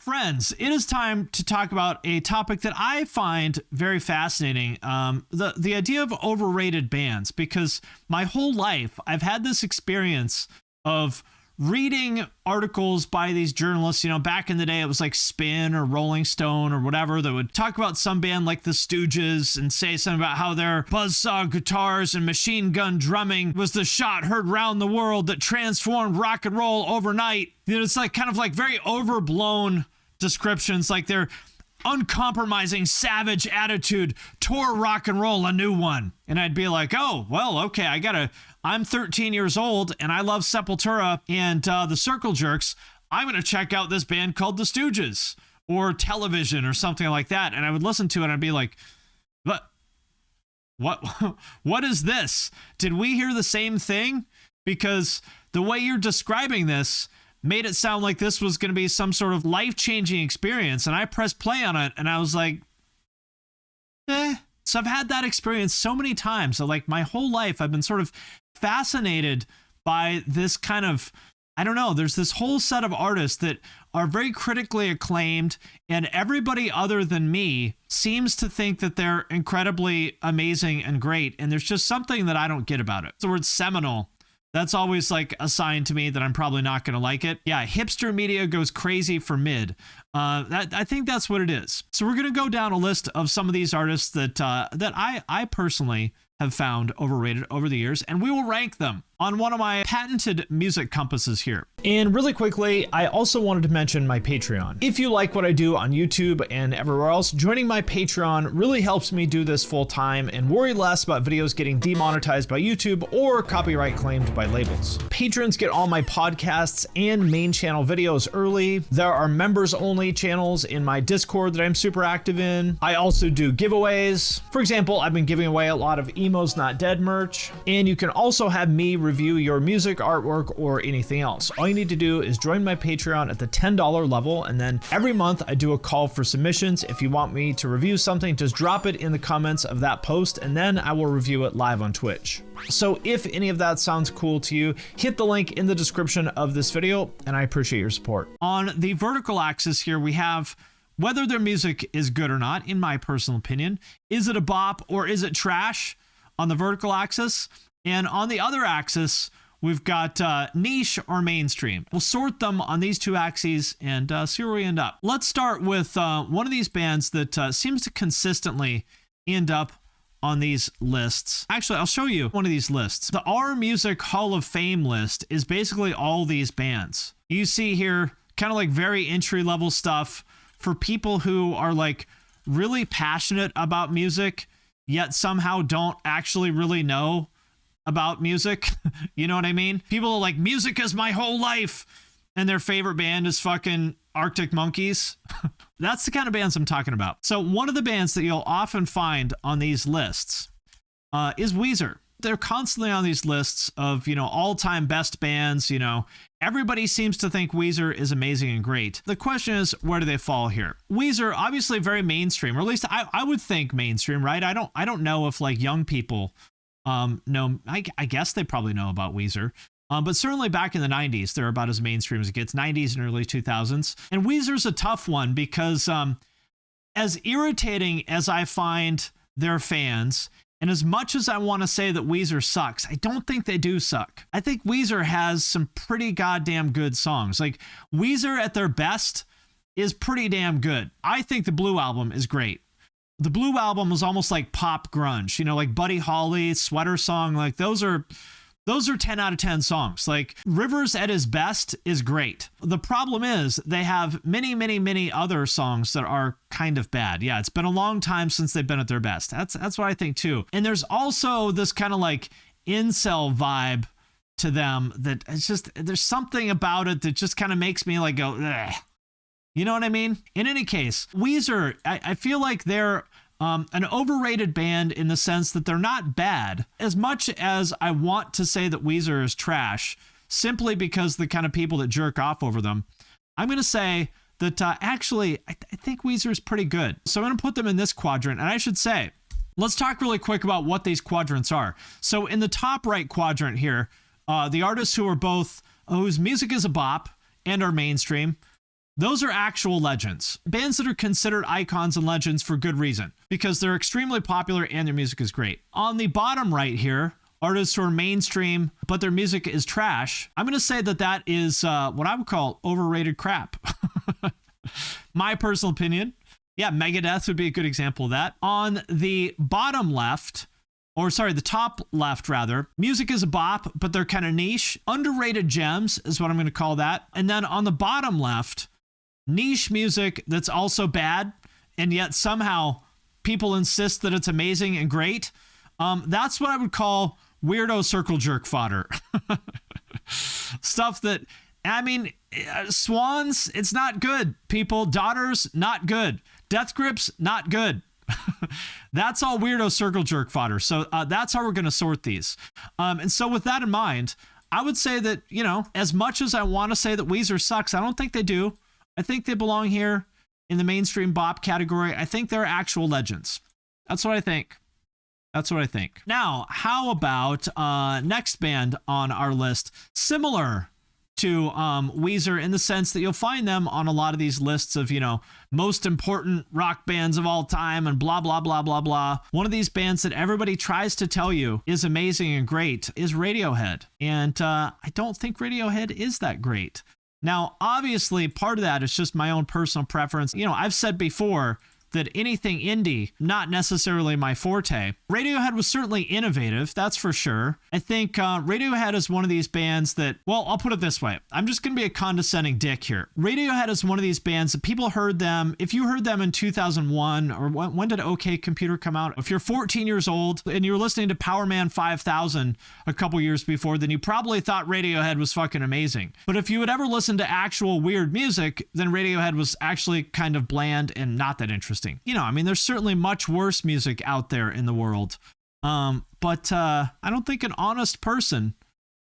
Friends, it is time to talk about a topic that I find very fascinating. The idea of overrated bands, because my whole life I've had this experience of reading articles by these journalists. You know, back in the day, it was like Spin or Rolling Stone or whatever that would talk about some band like the Stooges and say something about how their buzzsaw guitars and machine gun drumming was the shot heard round the world that transformed rock and roll overnight. You know, it's like kind of like very overblown descriptions, like their uncompromising savage attitude tore rock and roll a new one. And I'd be like, oh, well, okay, I'm 13 years old and I love Sepultura and the Circle Jerks. I'm going to check out this band called the Stooges or Television or something like that. And I would listen to it and I'd be like, what is this? Did we hear the same thing? Because the way you're describing this made it sound like this was going to be some sort of life-changing experience. And I pressed play on it and I was like, So I've had that experience so many times. So like my whole life, I've been sort of fascinated by this kind of, I don't know, there's this whole set of artists that are very critically acclaimed, and everybody other than me seems to think that they're incredibly amazing and great. And there's just something that I don't get about it. The word seminal, that's always like a sign to me that I'm probably not going to like it. Yeah, hipster media goes crazy for mid. I think that's what it is. So we're going to go down a list of some of these artists that I personally have found overrated over the years, and we will rank them on one of my patented music compasses here. And really quickly, I also wanted to mention my Patreon. If you like what I do on YouTube and everywhere else, joining my Patreon really helps me do this full time and worry less about videos getting demonetized by YouTube or copyright claimed by labels. Patrons get all my podcasts and main channel videos early. There are members only channels in my Discord that I'm super active in. I also do giveaways. For example, I've been giving away a lot of Emo's Not Dead merch, and you can also have me review your music, artwork, or anything else. All you need to do is join my Patreon at the $10 level, and then every month I do a call for submissions. If you want me to review something, just drop it in the comments of that post, and then I will review it live on Twitch. So if any of that sounds cool to you, hit the link in the description of this video, and I appreciate your support. On the vertical axis here, we have whether their music is good or not, in my personal opinion. Is it a bop or is it trash on the vertical axis? And on the other axis, we've got niche or mainstream. We'll sort them on these two axes and see where we end up. Let's start with one of these bands that seems to consistently end up on these lists. Actually, I'll show you one of these lists. The Our Music Hall of Fame list is basically all these bands. You see here kind of like very entry-level stuff for people who are like really passionate about music, yet somehow don't actually really know about music. You know what I mean? People are like, music is my whole life, and their favorite band is fucking Arctic Monkeys. That's the kind of bands I'm talking about. So one of the bands that you'll often find on these lists is Weezer. They're constantly on these lists of, you know, all-time best bands. You know, everybody seems to think Weezer is amazing and great. The question is, where do they fall here? Weezer, obviously very mainstream, or at least I would think mainstream, right? I don't know if like young people know. I guess they probably know about Weezer. But certainly back in the 90s, they're about as mainstream as it gets, 90s and early 2000s. And Weezer's a tough one because as irritating as I find their fans, and as much as I want to say that Weezer sucks, I don't think they do suck. I think Weezer has some pretty goddamn good songs. Like, Weezer at their best is pretty damn good. I think the Blue Album is great. The Blue Album was almost like pop grunge, you know, like Buddy Holly, Sweater Song, like those are 10 out of 10 songs. Like, Rivers at his best is great. The problem is they have many, many, many other songs that are kind of bad. Yeah, it's been a long time since they've been at their best. That's what I think too. And there's also this kind of like incel vibe to them that it's just, there's something about it that just kind of makes me like go, ugh. You know what I mean? In any case, Weezer, I feel like they're an overrated band in the sense that they're not bad. As much as I want to say that Weezer is trash, simply because the kind of people that jerk off over them, I'm going to say that actually, I think Weezer is pretty good. So I'm going to put them in this quadrant. And I should say, let's talk really quick about what these quadrants are. So in the top right quadrant here, the artists who are both, whose music is a bop and are mainstream, Those are actual legends. Bands that are considered icons and legends for good reason, because they're extremely popular and their music is great. On the bottom right here, artists who are mainstream, but their music is trash. I'm going to say that that is what I would call overrated crap. My personal opinion. Yeah, Megadeth would be a good example of that. On the bottom left, or sorry, the top left rather, music is a bop, but they're kind of niche. Underrated gems is what I'm going to call that. And then on the bottom left, niche music that's also bad, and yet somehow people insist that it's amazing and great. That's what I would call weirdo circle jerk fodder. Stuff that, I mean, Swans, it's not good. People, Daughters, not good. Death Grips, not good. That's all weirdo circle jerk fodder. So that's how we're going to sort these. And so with that in mind, I would say that, you know, as much as I want to say that Weezer sucks, I don't think they do. I think they belong here in the mainstream bop category. I think they're actual legends. That's what I think. That's what I think. Now, how about next band on our list, similar to Weezer in the sense that you'll find them on a lot of these lists of, you know, most important rock bands of all time and blah, blah, blah, blah, blah. One of these bands that everybody tries to tell you is amazing and great is Radiohead. And I don't think Radiohead is that great. Now, obviously, part of that is just my own personal preference. You know, I've said before that anything indie, not necessarily my forte. Radiohead was certainly innovative, that's for sure. I think Radiohead is one of these bands that, well, I'll put it this way. I'm just going to be a condescending dick here. Radiohead is one of these bands that people heard them, if you heard them in 2001, or when did OK Computer come out? If you're 14 years old and you were listening to Power Man 5000 a couple years before, then you probably thought Radiohead was fucking amazing. But if you had ever listened to actual weird music, then Radiohead was actually kind of bland and not that interesting. You know, I mean, there's certainly much worse music out there in the world. But I don't think an honest person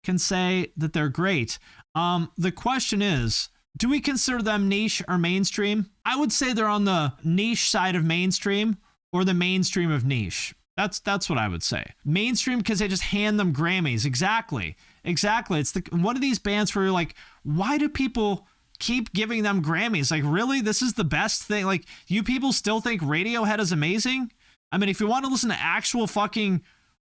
can say that they're great. The question is, do we consider them niche or mainstream? I would say they're on the niche side of mainstream or the mainstream of niche. That's what I would say. Mainstream because they just hand them Grammys. Exactly. It's one of these bands where you're like, why do people keep giving them Grammys? Like, really? This is the best thing? Like, you people still think Radiohead is amazing? I mean, if you want to listen to actual fucking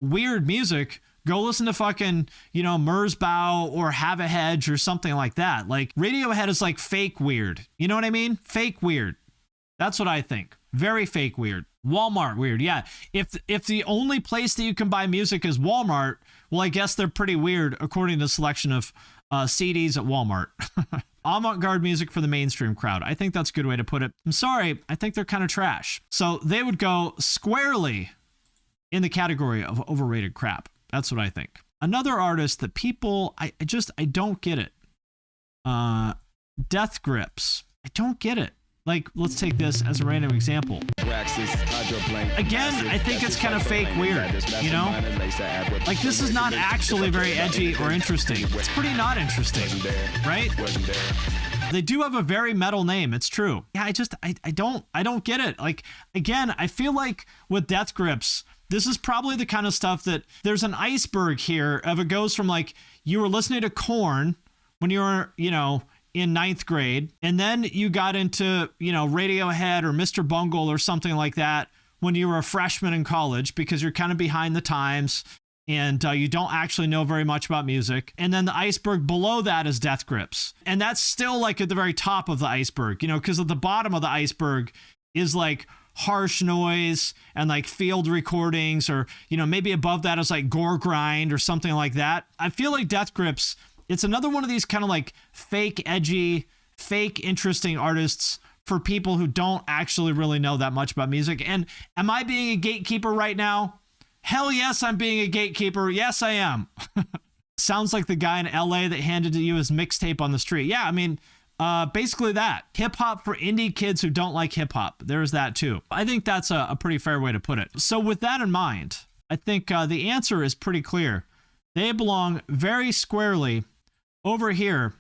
weird music, go listen to fucking, you know, Merzbow or Have a Hedge or something like that. Like, Radiohead is like fake weird. You know what I mean? Fake weird. That's what I think. Very fake weird. Walmart weird. Yeah. If the only place that you can buy music is Walmart, well, I guess they're pretty weird according to the selection of CDs at Walmart. Avant-garde music for the mainstream crowd. I think that's a good way to put it. I'm sorry, I think they're kind of trash. So they would go squarely in the category of overrated crap. That's what I think. Another artist that people, I don't get it. Death Grips. I don't get it. Like, let's take this as a random example. Again, I think it's kind of fake weird, you know? Like, this is not actually very edgy or interesting. It's pretty not interesting, right? They do have a very metal name, it's true. Yeah, I don't get it. Like, again, I feel like with Death Grips, this is probably the kind of stuff that there's an iceberg here of it goes from like, you were listening to Korn when you were, you know, in 9th grade, and then you got into, you know, Radiohead or Mr. Bungle or something like that when you were a freshman in college because you're kind of behind the times and you don't actually know very much about music. And then the iceberg below that is Death Grips. And that's still like at the very top of the iceberg, you know, because at the bottom of the iceberg is like harsh noise and like field recordings, or, you know, maybe above that is like gore grind or something like that. I feel like Death Grips, it's another one of these kind of like fake edgy, fake interesting artists for people who don't actually really know that much about music. And am I being a gatekeeper right now? Hell yes, I'm being a gatekeeper. Yes, I am. Sounds like the guy in LA that handed you his mixtape on the street. Yeah, I mean, basically that. Hip hop for indie kids who don't like hip hop. There's that too. I think that's a pretty fair way to put it. So with that in mind, I think the answer is pretty clear. They belong very squarely over here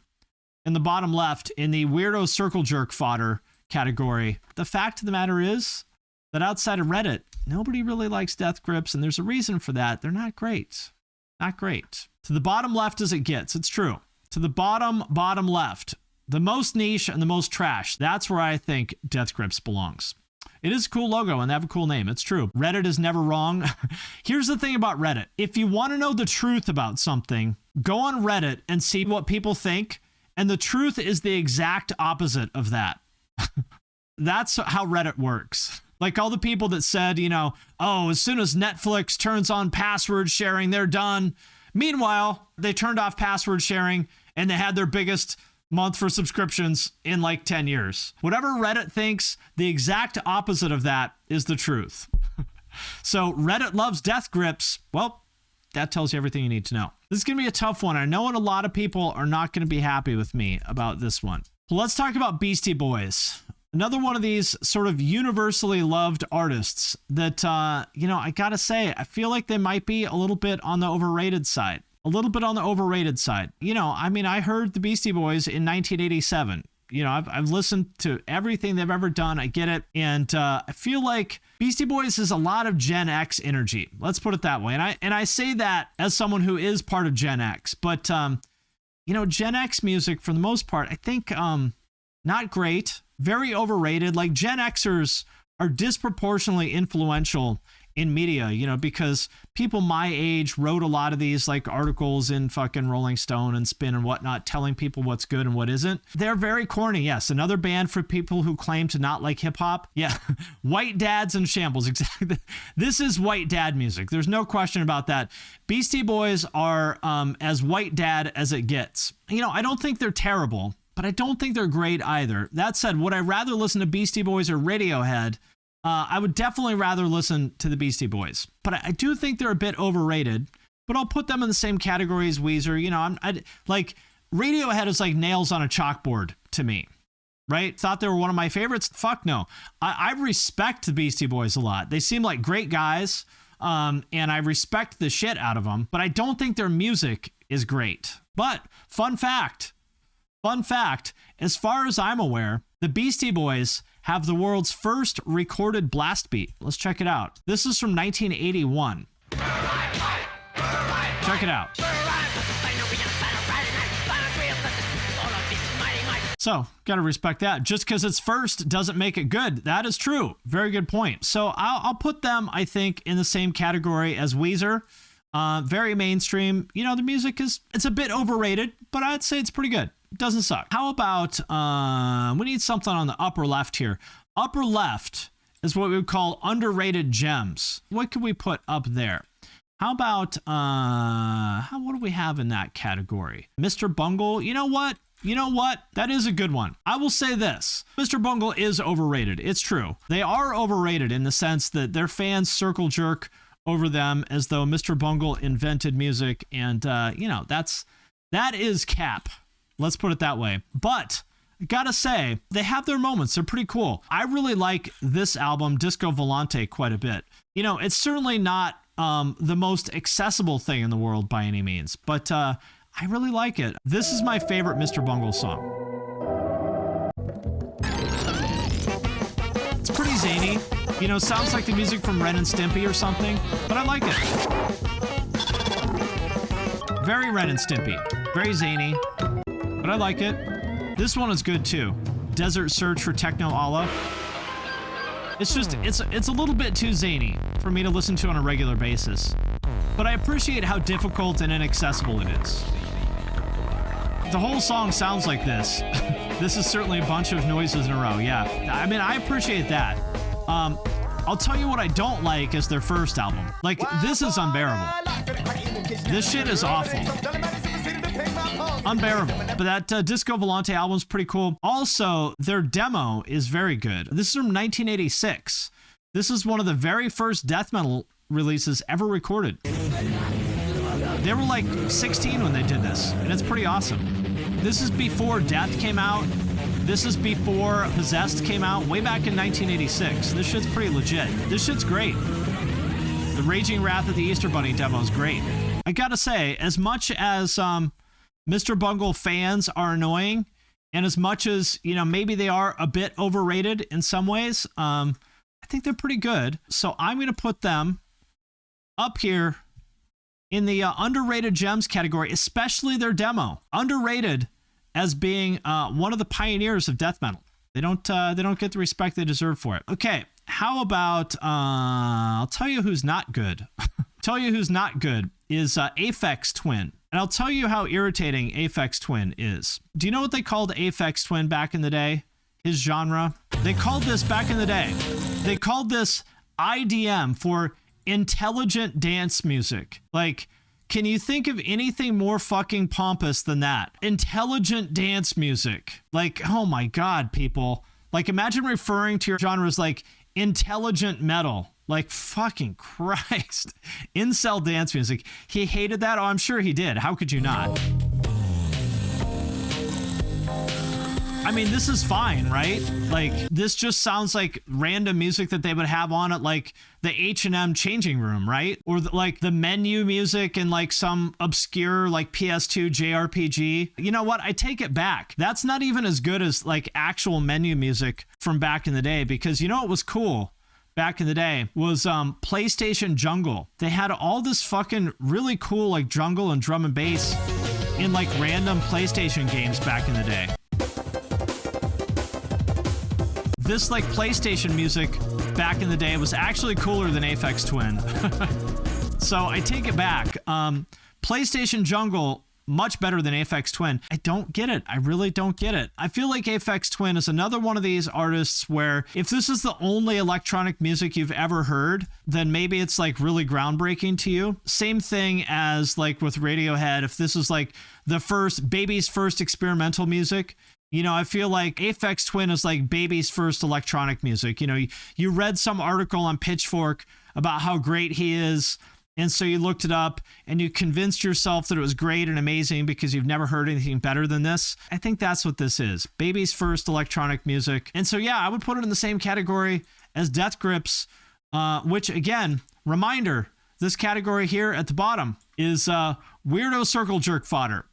in the bottom left in the weirdo circle jerk fodder category. The fact of the matter is that outside of Reddit, nobody really likes Death Grips, and there's a reason for that. They're not great. Not great. To the bottom left as it gets, it's true. To the bottom left, The most niche and the most trash. That's where I think Death Grips belongs. It is a cool logo and they have a cool name. It's true. Reddit is never wrong. Here's the thing about Reddit. If you want to know the truth about something, go on Reddit and see what people think. And the truth is the exact opposite of that. That's how Reddit works. Like all the people that said, you know, oh, as soon as Netflix turns on password sharing, they're done. Meanwhile, they turned off password sharing and they had their biggest month for subscriptions in like 10 years. Whatever Reddit thinks, the exact opposite of that is the truth. So Reddit loves Death Grips. Well, that tells you everything you need to know. This is going to be a tough one. I know a lot of people are not going to be happy with me about this one. Let's talk about Beastie Boys. Another one of these sort of universally loved artists that, you know, I got to say, I feel like they might be a little bit on the overrated side. A little bit on the overrated side. You know, I mean, I heard the Beastie Boys in 1987. You know, I've listened to everything they've ever done. I get it. And I feel like Beastie Boys is a lot of Gen X energy. Let's put it that way. And I say that as someone who is part of Gen X. But, you know, Gen X music, for the most part, I think not great. Very overrated. Like Gen Xers are disproportionately influential in media, you know, because people my age wrote a lot of these like articles in fucking Rolling Stone and Spin and whatnot, telling people what's good and what isn't. They're very corny. Yes. Another band for people who claim to not like hip hop. Yeah. White dads and shambles. Exactly. This is white dad music. There's no question about that. Beastie Boys are as white dad as it gets. You know, I don't think they're terrible, but I don't think they're great either. That said, would I rather listen to Beastie Boys or Radiohead? I would definitely rather listen to the Beastie Boys, but I do think they're a bit overrated, but I'll put them in the same category as Weezer. You know, I like Radiohead is like nails on a chalkboard to me, right? Thought they were one of my favorites. Fuck no. I respect the Beastie Boys a lot. They seem like great guys. And I respect the shit out of them, but I don't think their music is great. But fun fact, as far as I'm aware, the Beastie Boys have the world's first recorded blast beat. Let's check it out. This is from 1981. Check it out. So, gotta respect that. Just because it's first doesn't make it good. That is true. Very good point. So I'll put them, I think, in the same category as Weezer. Very mainstream. You know, the music it's a bit overrated, but I'd say it's pretty good. It doesn't suck. How about, we need something on the upper left here. Upper left is what we would call underrated gems. What could we put up there? How about, what do we have in that category? Mr. Bungle, you know what? That is a good one. I will say this. Mr. Bungle is overrated. It's true. They are overrated in the sense that their fans circle jerk over them as though Mr. Bungle invented music. And, you know, that is cap. Let's put it that way. But I gotta say, they have their moments. They're pretty cool. I really like this album, Disco Volante, quite a bit. You know, it's certainly not the most accessible thing in the world by any means, but I really like it. This is my favorite Mr. Bungle song. It's pretty zany. You know, sounds like the music from Ren and Stimpy or something, but I like it. Very Ren and Stimpy. Very zany. But I like it. This one is good too. Desert Search for Techno Allah. It's just, it's a little bit too zany for me to listen to on a regular basis. But I appreciate how difficult and inaccessible it is. The whole song sounds like this. This is certainly a bunch of noises in a row, yeah. I mean, I appreciate that. I'll tell you what I don't like is their first album. Like, this is unbearable. This shit is awful. Unbearable. But that Disco Volante album's pretty cool. Also, their demo is very good. This is from 1986. This is one of the very first death metal releases ever recorded. They were like 16 when they did this, and it's pretty awesome. This is before Death came out. This is before Possessed came out, way back in 1986. This shit's pretty legit. This shit's great. The Raging Wrath of the Easter Bunny demo is great. I gotta say, as much as Mr. Bungle fans are annoying, and as much as, you know, maybe they are a bit overrated in some ways, I think they're pretty good. So I'm going to put them up here in the underrated gems category, especially their demo. Underrated as being one of the pioneers of death metal. They don't get the respect they deserve for it. Okay, how about I'll tell you who's not good. Tell you who's not good is Aphex Twin. And I'll tell you how irritating Aphex Twin is. Do you know what they called Aphex Twin back in the day? His genre? They called this back in the day. They called this IDM, for intelligent dance music. Like, can you think of anything more fucking pompous than that? Intelligent dance music. Like, oh my God, people. Like, imagine referring to your genres like intelligent metal. Like, fucking Christ. Incel dance music. He hated that? Oh, I'm sure he did. How could you not? I mean, this is fine, right? Like, this just sounds like random music that they would have on at like the H&M changing room, right? Or like the menu music in like some obscure like PS2 JRPG. You know what? I take it back. That's not even as good as like actual menu music from back in the day, because you know what was cool back in the day was PlayStation Jungle. They had all this fucking really cool like jungle and drum and bass in like random PlayStation games back in the day. This like PlayStation music back in the day was actually cooler than Aphex Twin. So I take it back. PlayStation Jungle, much better than Aphex Twin. I don't get it. I really don't get it. I feel like Aphex Twin is another one of these artists where if this is the only electronic music you've ever heard, then maybe it's like really groundbreaking to you. Same thing as like with Radiohead. If this is like the Baby's first experimental music, you know, I feel like Aphex Twin is like Baby's first electronic music. You know, you read some article on Pitchfork about how great he is, and so you looked it up and you convinced yourself that it was great and amazing because you've never heard anything better than this. I think that's what this is. Baby's first electronic music. And so, yeah, I would put it in the same category as Death Grips, which, again, reminder, this category here at the bottom is Weirdo Circle Jerk Fodder,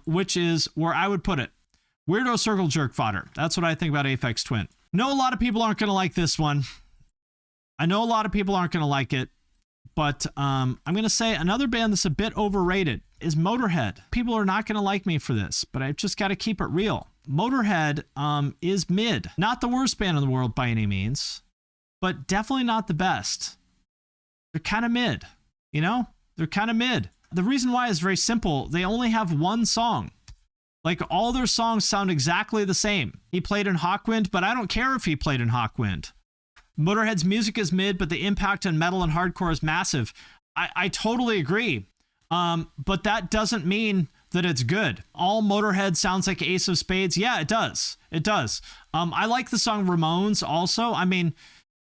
which is where I would put it. Weirdo Circle Jerk Fodder. That's what I think about Aphex Twin. Know a lot of people aren't going to like this one. I know a lot of people aren't going to like it, but I'm going to say another band that's a bit overrated is Motorhead. People are not going to like me for this, but I've just got to keep it real. Motorhead is mid. Not the worst band in the world by any means, but definitely not the best. They're kind of mid, you know? They're kind of mid. The reason why is very simple. They only have one song. Like, all their songs sound exactly the same. He played in Hawkwind, but I don't care if he played in Hawkwind. Motorhead's music is mid, but the impact on metal and hardcore is massive. I totally agree. But that doesn't mean that it's good. All Motorhead sounds like Ace of Spades. Yeah, it does. It does. I like the song Ramones also. I mean,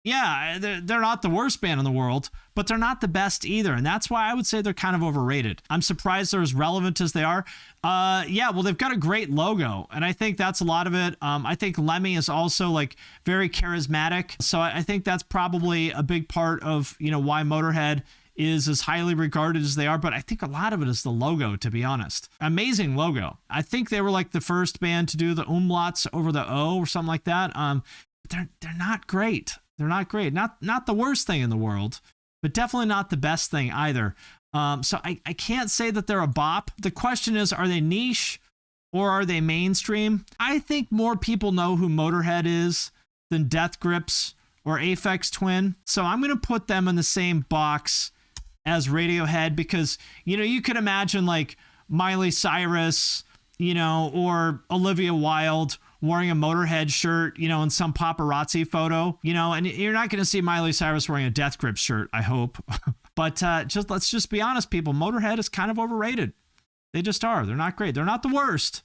yeah, they're not the worst band in the world, but they're not the best either. And that's why I would say they're kind of overrated. I'm surprised they're as relevant as they are. Yeah, well, they've got a great logo, and I think that's a lot of it. I think Lemmy is also like very charismatic. So I think that's probably a big part of, you know, why Motorhead is as highly regarded as they are. But I think a lot of it is the logo, to be honest. Amazing logo. I think they were like the first band to do the umlauts over the O or something like that. They're not great. They're not great. Not the worst thing in the world, but definitely not the best thing either. So I can't say that they're a bop. The question is, are they niche or are they mainstream? I think more people know who Motorhead is than Death Grips or Aphex Twin. So I'm going to put them in the same box as Radiohead because, you know, you could imagine like Miley Cyrus, you know, or Olivia Wilde wearing a Motorhead shirt, you know, in some paparazzi photo, you know, and you're not going to see Miley Cyrus wearing a Death Grip shirt, I hope. But let's just be honest, people. Motorhead is kind of overrated. They just are. They're not great. They're not the worst,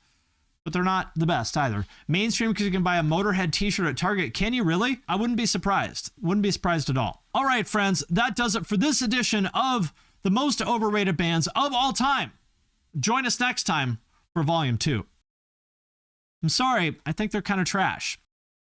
but they're not the best either. Mainstream because you can buy a Motorhead t-shirt at Target. Can you really? I wouldn't be surprised. Wouldn't be surprised at all. All right, friends, that does it for this edition of the most overrated bands of all time. Join us next time for Volume 2. I'm sorry, I think they're kind of trash.